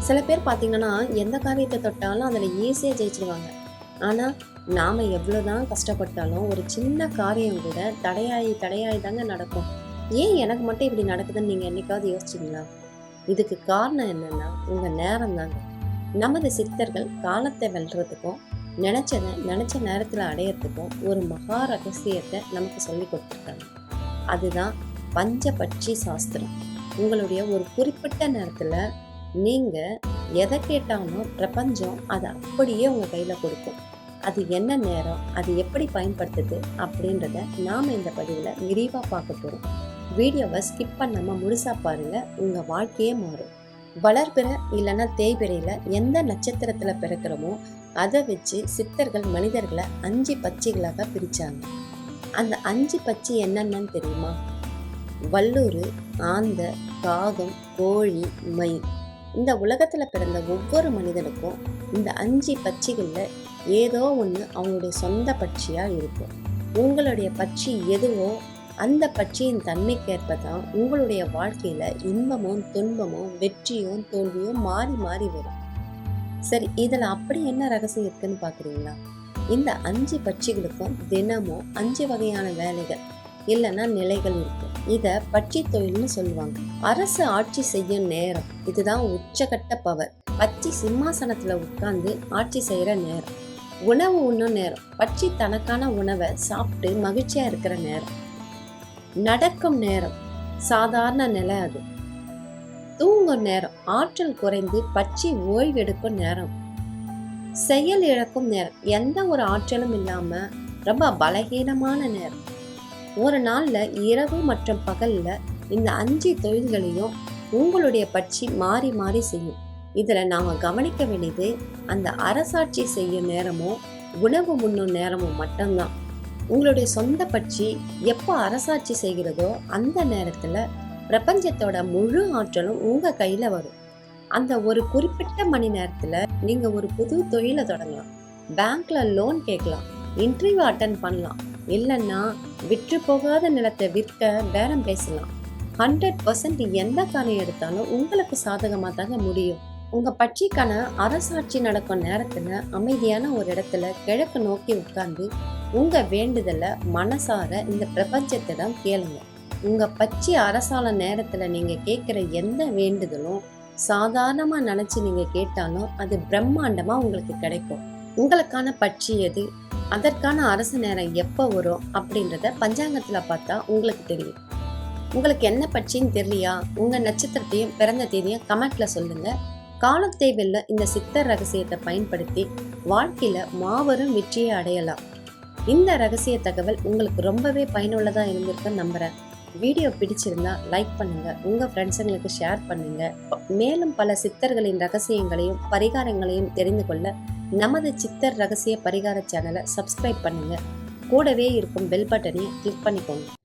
சில பேர் பார்த்தீங்கன்னா, எந்த காரியத்த தொட்டாலும் அதில ஈஸியா ஜெயிச்சுருவாங்க. ஆனா, நாம எவ்வளோதான் கஷ்டப்பட்டாலும், ஒரு சின்ன காரியம் கூட தடையாயி தடையாயி தாங்க நடக்கும். ஏன் எனக்கு மட்டும் இப்படி நடக்குதுன்னு நீங்க என்னைக்காவது யோசிச்சீங்களா? இதுக்கு காரணம் என்னன்னா, உங்க நேரம் தாங்க. நமது சித்தர்கள் காலத்தை வெல்றதுக்கும், நெனச்சத நெனச்ச நேரத்தில அடையறதுக்கும் ஒரு மகா ரகசியத்த நமக்கு சொல்லிக் குடுத்துருக்காங்க. அதுதான் பஞ்சபட்சி சாஸ்திரம். உங்களுடைய ஒரு குறிப்பிட்ட நேரத்துல நீங்க எதை கேட்டாலும் பிரபஞ்சம் அதை அப்படியே உங்க கையில கொடுக்கும். அது என்ன நேரம், அது எப்படி பயன்படுத்துது அப்படின்றத நாம இந்த பதிவுல விரிவா பார்க்க போறோம். வீடியோவை ஸ்கிப் பண்ணாம முழுசா பாருங்க, உங்க வாழ்க்கையே மாறும். வளர்பிற இல்லைன்னா தேய்பிறையில எந்த நட்சத்திரத்துல பிறக்கிறோமோ அதை வச்சு சித்தர்கள் மனிதர்களை 5 பட்சிகளாக பிரிச்சாங்க. அந்த 5 பட்சி என்னென்னு தெரியுமா? வல்லூறு, ஆந்த, காகம், கோழி, மயில். இந்த உலகத்துல பிறந்த ஒவ்வொரு மனிதனுக்கும் இந்த 5 பட்சிகள்ல ஏதோ ஒண்ணு அவங்களுடைய சொந்த பட்சியா இருக்கும். உங்களுடைய பட்சி எதுவோ அந்த பட்சியின் தன்மைக்கேற்ப தான் உங்களுடைய வாழ்க்கையில இன்பமும் துன்பமும் வெற்றியும் தோல்வியும் மாறி மாறி வரும். சரி, இதுல அப்படி என்ன ரகசியம் இருக்குன்னு பாக்குறீங்களா? இந்த 5 பட்சிகளுக்கும் தினமும் 5 வகையான வேலைகள் இல்லைன்னா நிலைகள் இருக்கும். இத பட்சி தொழில்னு சொல்லுவாங்க. அரசு ஆட்சி செய்யும் நேரம், இதுதான் உச்சகட்ட பவர். பட்சி சிம்மாசனத்துல உட்கார்ந்து ஆட்சி செய்யற நேரம். உணவு உண்ணும் நேரம், பட்சி தனக்கான உணவை சாப்பிட்டு மகிழ்ச்சியா இருக்கிற நேரம். நடக்கும் நேரம், சாதாரண நிலை அது. தூங்கும் நேரம், ஆற்றல் குறைந்து பட்சி ஓய்வெடுக்கும் நேரம். செயல் இழக்கும் நேரம், எந்த ஒரு ஆற்றலும் இல்லாம ரொம்ப பலகீனமான நேரம். ஒரு நாள்ல இரவு மற்றும் பகல்ல இந்த 5 தொழில்களையும் உங்களுடைய பட்சி மாறி மாறி செய்யும். இதுல நாம கவனிக்க வேண்டியது அந்த அரசாட்சி செய்யும் நேரமும் உணவு உண்ணும் நேரமும் மட்டும்தான். உங்களுடைய சொந்த பட்சி எப்போ அரசாட்சி செய்கிறதோ அந்த நேரத்துல பிரபஞ்சத்தோட முழு ஆற்றலும் உங்க கையில வரும். அந்த ஒரு குறிப்பிட்ட மணி நேரத்துல நீங்க ஒரு புது தொழிலை தொடங்கலாம், பேங்க்ல லோன் கேட்கலாம், இன்டர்வியூ அட்டன் பண்ணலாம், இல்லைன்னா விற்று போகாத நிலத்தை விற்க பேரம் பேசலாம். 100% எந்த காரியம் எடுத்தாலும் உங்களுக்கு சாதகமா தாங்க முடியும். உங்க பட்சிக்கான அரசாட்சி நடக்கும் நேரத்துல அமைதியான ஒரு இடத்துல கிழக்கு நோக்கி உட்கார்ந்து உங்க வேண்டுதலை மனசார இந்த பிரபஞ்சத்திடம் கேளுங்க. உங்க பட்சி அரசால நேரத்துல நீங்க கேட்கிற எந்த வேண்டுதலும் சாதாரணமா நினைச்சு நீங்க கேட்டாலும் அது பிரம்மாண்டமா உங்களுக்கு கிடைக்கும். உங்களுக்கான பட்சி எது, அதற்கான அரசு நேரம் எப்போ வரும் அப்படின்றத பஞ்சாங்கத்துல பார்த்தா உங்களுக்கு தெரியும். உங்களுக்கு என்ன பட்சின்னு தெரியலையா? உங்க நட்சத்திரத்தையும் பிறந்த தேதியும் கமெண்ட்ல சொல்லுங்க. காலத்தை வெல்ல இந்த சித்தர் ரகசியத்தை பயன்படுத்தி வாழ்க்கையில மாபெரும் வெற்றியை அடையலாம். இந்த ரகசிய தகவல் உங்களுக்கு ரொம்பவே பயனுள்ளதா இருந்திருக்குன்னு நம்புறேன். வீடியோ பிடிச்சிருந்தா லைக் பண்ணுங்க, உங்க ஃப்ரெண்ட்ஸுங்களுக்கு ஷேர் பண்ணுங்க. மேலும் பல சித்தர்களின் ரகசியங்களையும் பரிகாரங்களையும் தெரிந்து கொள்ள நமது சித்தர் ரகசிய பரிகார சேனலை சப்ஸ்கிரைப் பண்ணுங்க. கூடவே இருக்கும் பெல் பட்டனையும் கிளிக் பண்ணிக்கோங்க.